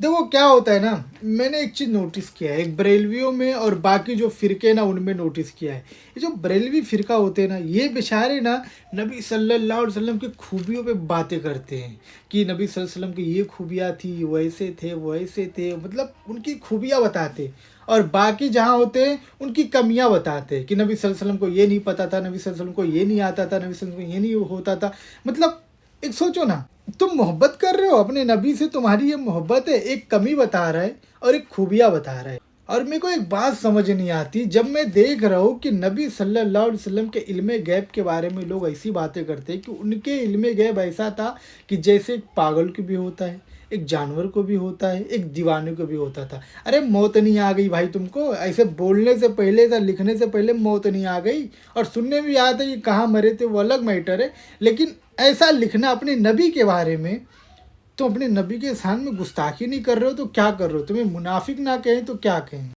देखो क्या होता है ना, मैंने एक चीज़ नोटिस किया है, एक बरेलवियों में और बाकी जो फ़िरके ना उनमें नोटिस किया है। ये जो बरेलवी फ़िरका होते हैं ना, ये बेचारे ना नबी सल्लल्लाहु अलैहि वसल्लम की खूबियों पे बातें करते हैं कि नबी सल्लल्लाहु अलैहि वसल्लम की ये खूबियाँ थी, वैसे थे, मतलब उनकी खूबियाँ बताते। और बाकी जहाँ होते हैं उनकी कमियाँ बताते हैं कि नबी सल्लल्लाहु अलैहि वसल्लम को ये नहीं पता था, नबी सल्लल्लाहु अलैहि वसल्लम को ये नहीं आता था, नबी सल्लल्लाहु अलैहि वसल्लम को ये नहीं होता था। मतलब एक सोचो ना, तुम मोहब्बत कर रहे हो अपने नबी से, तुम्हारी ये मोहब्बत है, एक कमी बता रहा है और एक खूबियाँ बता रहा है। और मेरे को एक बात समझ नहीं आती, जब मैं देख रहा हूँ कि नबी सल्लल्लाहु अलैहि वसल्लम के इल्म गैब के बारे में लोग ऐसी बातें करते हैं कि उनके इल्म गैब ऐसा था कि जैसे एक पागल को भी होता है, एक जानवर को भी होता है, एक दीवाने को भी होता था। अरे मौत नहीं आ गई भाई तुमको? ऐसे बोलने से पहले या लिखने से पहले मौत नहीं आ गई? और सुनने में आता है कि कहाँ मरे थे वो अलग मैटर है, लेकिन ऐसा लिखना अपने नबी के बारे में, तो अपने नबी के शान में गुस्ताखी नहीं कर रहे हो तो क्या कर रहे हो? तुम्हें मुनाफिक ना कहें तो क्या कहें?